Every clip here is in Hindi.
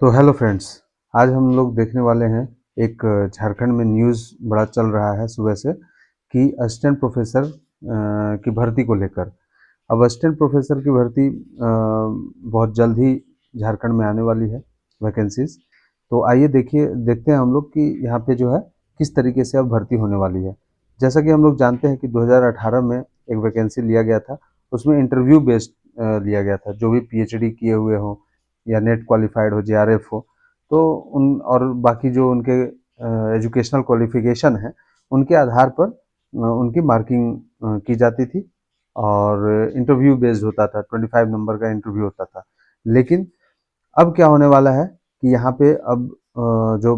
तो हेलो फ्रेंड्स, आज हम लोग देखने वाले हैं एक झारखंड में न्यूज़ बड़ा चल रहा है सुबह से कि असिस्टेंट प्रोफेसर की भर्ती को लेकर। अब असिस्टेंट प्रोफेसर की भर्ती बहुत जल्द ही झारखंड में आने वाली है, वैकेंसीज। तो आइए देखते हैं हम लोग कि यहाँ पे जो है किस तरीके से अब भर्ती होने वाली है। जैसा कि हम लोग जानते हैं कि 2018 में एक वैकेंसी लिया गया था, उसमें इंटरव्यू बेस्ड लिया गया था। जो भी पीएचडी किए हुए हों या नेट क्वालिफाइड हो, जेआरएफ हो, तो उन और बाकी जो उनके एजुकेशनल क्वालिफिकेशन है, उनके आधार पर उनकी मार्किंग की जाती थी और इंटरव्यू बेस्ड होता था। 25 नंबर का इंटरव्यू होता था। लेकिन अब क्या होने वाला है कि यहाँ पे अब जो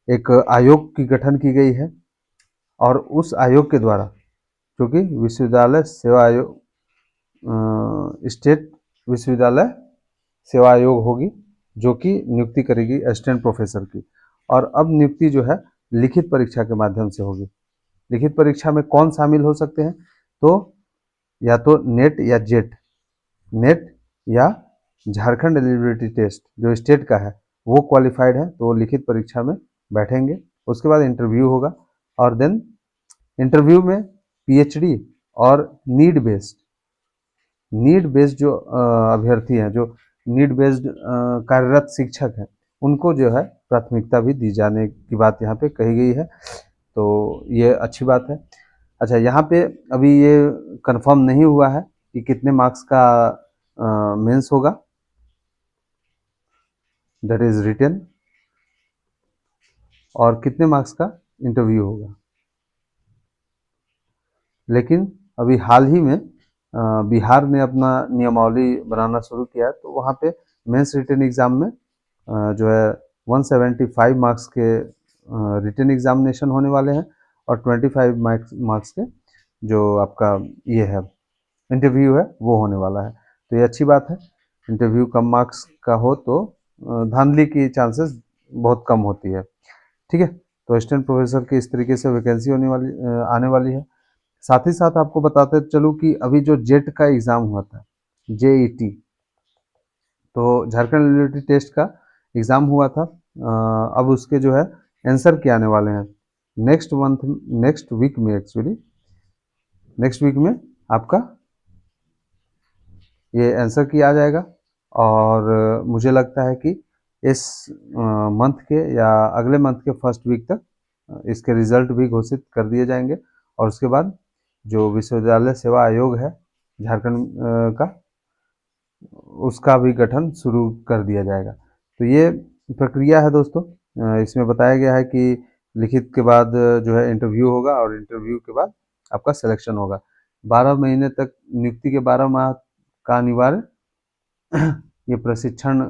एक आयोग की गठन की गई है और उस आयोग के द्वारा, क्योंकि विश्वविद्यालय सेवा आयोग, स्टेट विश्वविद्यालय सेवा आयोग होगी, जो कि नियुक्ति करेगी असिस्टेंट प्रोफेसर की। और अब नियुक्ति जो है लिखित परीक्षा के माध्यम से होगी। लिखित परीक्षा में कौन शामिल हो सकते हैं? तो या तो नेट या जेट, नेट या झारखंड एलिजिबिलिटी टेस्ट जो स्टेट का है, वो क्वालिफाइड है तो वो लिखित परीक्षा में बैठेंगे। उसके बाद इंटरव्यू होगा और देन इंटरव्यू में पीएचडी और नीड बेस्ड जो अभ्यर्थी हैं, जो नीड बेस्ड कार्यरत शिक्षक हैं, उनको जो है प्राथमिकता भी दी जाने की बात यहाँ पे कही गई है। तो ये अच्छी बात है। अच्छा, यहाँ पे अभी ये कंफर्म नहीं हुआ है कि कितने मार्क्स का मेंस होगा, दैट इज रिटन, और कितने मार्क्स का इंटरव्यू होगा। लेकिन अभी हाल ही में बिहार ने अपना नियमावली बनाना शुरू किया है, तो वहाँ पे मेंस रिटन एग्ज़ाम में जो है 175 मार्क्स के रिटन एग्जामिनेशन होने वाले हैं और 25 मार्क्स के जो आपका ये है इंटरव्यू है वो होने वाला है। तो ये अच्छी बात है। इंटरव्यू कम मार्क्स का हो तो धांधली की चांसेस बहुत कम होती है। ठीक है, तो असिस्टेंट प्रोफेसर की इस तरीके से वैकेंसी आने वाली है। साथ ही साथ आपको बताते चलूँ कि अभी जो जेट का एग्ज़ाम हुआ था, जेईटी, तो झारखंड एलिजिबिलिटी टेस्ट का एग्ज़ाम हुआ था। अब उसके जो है आंसर क्या आने वाले हैं नेक्स्ट वीक में, एक्चुअली नेक्स्ट वीक में आपका ये आंसर की आ जाएगा। और मुझे लगता है कि इस मंथ के या अगले मंथ के फर्स्ट वीक तक इसके रिजल्ट भी घोषित कर दिए जाएंगे और उसके बाद जो विश्वविद्यालय सेवा आयोग है झारखंड का, उसका भी गठन शुरू कर दिया जाएगा। तो ये प्रक्रिया है दोस्तों। इसमें बताया गया है कि लिखित के बाद जो है इंटरव्यू होगा और इंटरव्यू के बाद आपका सिलेक्शन होगा। 12 महीने तक नियुक्ति के 12 माह का अनिवार्य ये प्रशिक्षण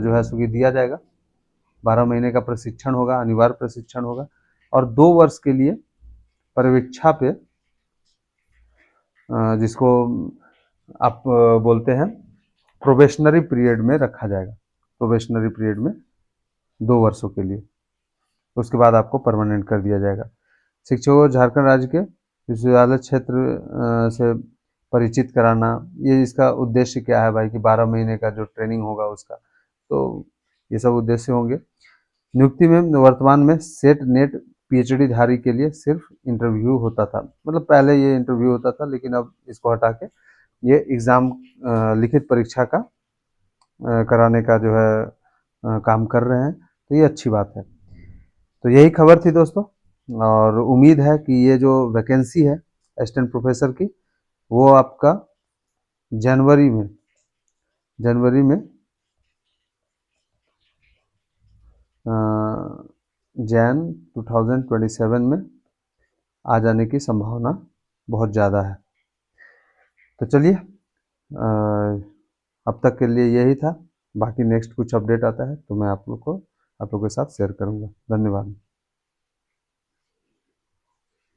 जो है सो दिया जाएगा। 12 महीने का प्रशिक्षण होगा, अनिवार्य प्रशिक्षण होगा और 2 वर्ष के लिए परिवीक्षा पे, जिसको आप बोलते हैं प्रोबेशनरी पीरियड में रखा जाएगा। प्रोबेशनरी पीरियड में 2 वर्षों के लिए, उसके बाद आपको परमानेंट कर दिया जाएगा। शिक्षकों को झारखंड राज्य के विश्वविद्यालय क्षेत्र से परिचित कराना, ये इसका उद्देश्य क्या है भाई, कि 12 महीने का जो ट्रेनिंग होगा उसका, तो ये सब उद्देश्य होंगे। नियुक्ति में वर्तमान में सेट नेट पीएचडी धारी के लिए सिर्फ इंटरव्यू होता था, मतलब पहले ये इंटरव्यू होता था, लेकिन अब इसको हटा के ये एग्ज़ाम लिखित परीक्षा का कराने का जो है काम कर रहे हैं। तो ये अच्छी बात है। तो यही खबर थी दोस्तों, और उम्मीद है कि ये जो वैकेंसी है असिस्टेंट प्रोफेसर की, वो आपका जनवरी में जैन 2027 में आ जाने की संभावना बहुत ज़्यादा है। तो चलिए, अब तक के लिए यही था। बाकी नेक्स्ट कुछ अपडेट आता है तो मैं आप लोग के साथ शेयर करूँगा। धन्यवाद।